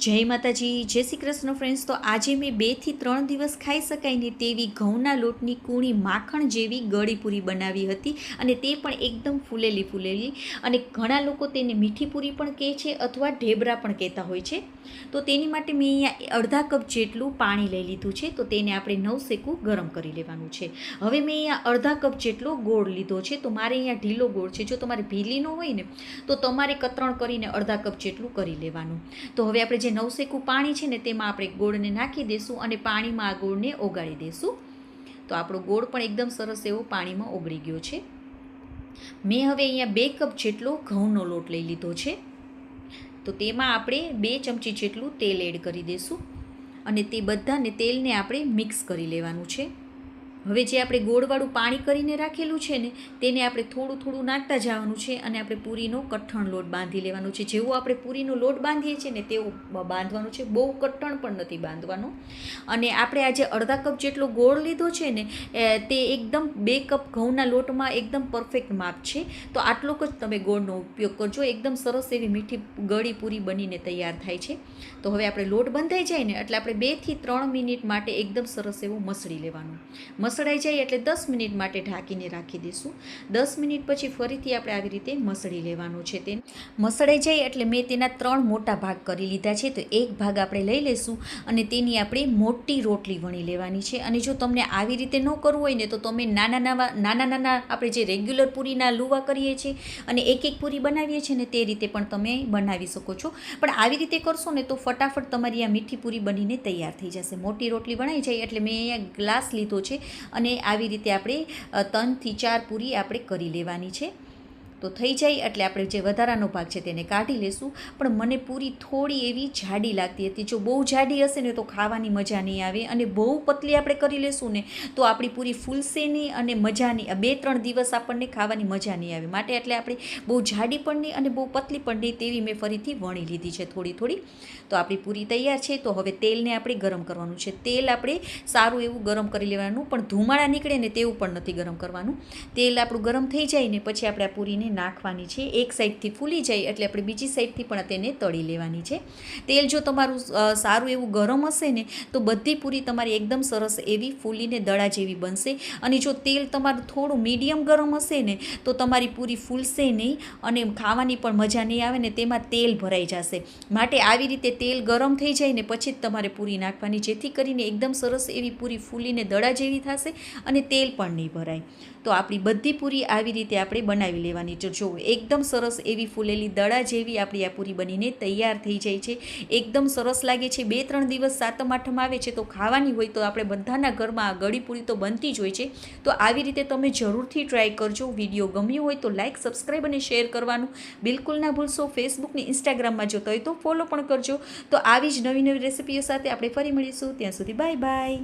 જય માતાજી, જય શ્રી કૃષ્ણ ફ્રેન્ડ્સ. તો આજે મેં 2 થી 3 દિવસ ખાઈ શકાય ને તેવી ઘઉંના લોટની કૂણી માખણ જેવી ગળી પૂરી બનાવી હતી, અને તે પણ એકદમ ફૂલેલી. અને ઘણા લોકો તેને મીઠી પૂરી પણ કહે છે અથવા ઢેબરા પણ કહેતા હોય છે. તો તેની માટે મેં અહીંયા અડધા કપ જેટલું પાણી લઈ લીધું છે. તો તેને આપણે નવસેકું ગરમ કરી લેવાનું છે. હવે મેં અહીંયા અડધા કપ જેટલો ગોળ લીધો છે. તો મારે અહીંયા ઢીલો ગોળ છે. જો તમારે ભીલીનો હોય ને તો તમારે કતરણ કરીને અડધા કપ જેટલું કરી લેવાનું. તો હવે આપણે જે નવસેકું પાણી છે ને તેમાં આપણે ગોળને નાખી દઈશું અને પાણીમાં આ ગોળને ઓગાળી દઈશું. તો આપણો ગોળ પણ એકદમ સરસ એવો પાણીમાં ઓગળી ગયો છે. મેં હવે અહીંયા 2 કપ જેટલો ઘઉંનો લોટ લઈ લીધો છે. તો તેમાં આપણે 2 ચમચી જેટલું તેલ એડ કરી દઈશું અને તે બધાને તેલને આપણે મિક્સ કરી લેવાનું છે. હવે જે આપણે ગોળવાળું પાણી કરીને રાખેલું છે ને તેને આપણે થોડું નાખતા જવાનું છે અને આપણે પૂરીનો કઠણ લોટ બાંધી લેવાનો છે. જેવો આપણે પૂરીનો લોટ બાંધીએ છીએ ને તેવો બાંધવાનો છે, બહુ કઠણ પણ નથી બાંધવાનો. અને આપણે આજે અડધા કપ જેટલો ગોળ લીધો છે ને તે એકદમ 2 કપ ઘઉંના લોટમાં એકદમ પરફેક્ટ માપ છે. તો આટલો જ તમે ગોળનો ઉપયોગ કરજો. એકદમ સરસ એવી મીઠી ગળી પૂરી બનીને તૈયાર થાય છે. તો હવે આપણે લોટ બંધાઈ જાય ને એટલે આપણે 2 થી 3 મિનિટ માટે એકદમ સરસ એવું મસળી લેવાનું. મસળાઈ જાય એટલે 10 મિનિટ માટે ઢાંકીને રાખી દઈશું. 10 મિનિટ પછી ફરીથી આપણે આવી રીતે મસળી લેવાનું છે. તે મસળાઈ જાય એટલે મેં તેના 3 મોટા ભાગ કરી લીધા છે. તો એક ભાગ આપણે લઈ લઈશું અને તેની આપણે મોટી રોટલી વણી લેવાની છે. અને જો તમને આવી રીતે ન કરવું હોય ને તો તમે નાના આપણે જે રેગ્યુલર પૂરીના લુવા કરીએ છીએ અને એક પૂરી બનાવીએ છીએ ને તે રીતે પણ તમે બનાવી શકો છો. પણ આવી રીતે કરશો ને તો ફટાફટ તમારી આ મીઠી પૂરી બનીને તૈયાર થઈ જશે. મોટી રોટલી બનાવી જાય એટલે મેં અહીંયા ગ્લાસ લીધો છે અને આવી રીતે આપણે 3 થી 4 પૂરી આપણે કરી લેવાની છે. તો થઈ જાય એટલે આપણે જે વધારાનો ભાગ છે તેને કાઢી લેશું. પણ મને પૂરી થોડી એવી જાડી લાગતી હતી. જો બહુ જાડી હશે ને તો ખાવાની મજા નહીં આવે, અને બહુ પતલી આપણે કરી લેશું ને તો આપણી પૂરી ફૂલશે નહીં અને મજા નહીં. 2-3 દિવસ આપણને ખાવાની મજા નહીં આવે. માટે એટલે આપણે બહુ જાડી પણ નહીં અને બહુ પતલી પણ નહીં તેવી મેં ફરીથી વણી લીધી છે થોડી. તો આપણી પૂરી તૈયાર છે. તો હવે તેલને આપણે ગરમ કરવાનું છે. તેલ આપણે સારું એવું ગરમ કરી લેવાનું, પણ ધુમાડા નીકળે ને તેવું પણ નથી ગરમ કરવાનું. તેલ આપણું ગરમ થઈ જાય ને પછી આપણે આ પૂરીને નાખવાની છે. એક સાઈડથી ફૂલી જાય એટલે આપણે બીજી સાઈડથી પણ તેને તળી લેવાની છે. તેલ જો તમારું સારું એવું ગરમ હશે ને તો બધી પૂરી તમારી એકદમ સરસ એવી ફૂલીને દડા જેવી બનશે. અને જો તેલ તમારું થોડું મીડિયમ ગરમ હશે ને તો તમારી પૂરી ફૂલશે નહીં અને ખાવાની પણ મજા નહીં આવે ને તેમાં તેલ ભરાઈ જશે. માટે આવી રીતે તેલ ગરમ થઈ જાય ને પછી જ તમારે પૂરી નાખવાની, જેથી કરીને એકદમ સરસ એવી પૂરી ફૂલીને દડા જેવી થશે અને તેલ પણ નહીં ભરાય. તો આપણી બધી પૂરી આવી રીતે આપણે બનાવી લેવાની. જો એકદમ સરસ એવી ફૂલેલી દડા જેવી આપણી આ પૂરી બનીને તૈયાર થઈ જાય છે. એકદમ સરસ લાગે છે. 2-3 દિવસ સાતમ આઠમ આવે છે તો ખાવાની હોય તો આપણે બધાના ઘરમાં આ ગળી પૂરી તો બનતી જ હોય છે. તો આવી રીતે તમે જરૂરથી ટ્રાય કરજો. વિડીયો ગમ્યો હોય તો લાઇક, સબસ્ક્રાઈબ અને શેર કરવાનું બિલકુલ ના ભૂલશો. ફેસબુક ને ઇન્સ્ટાગ્રામમાં જોતા હોય તો ફોલો પણ કરજો. તો આવી જ નવી રેસિપીઓ સાથે આપણે ફરી મળીશું. ત્યાં સુધી બાય.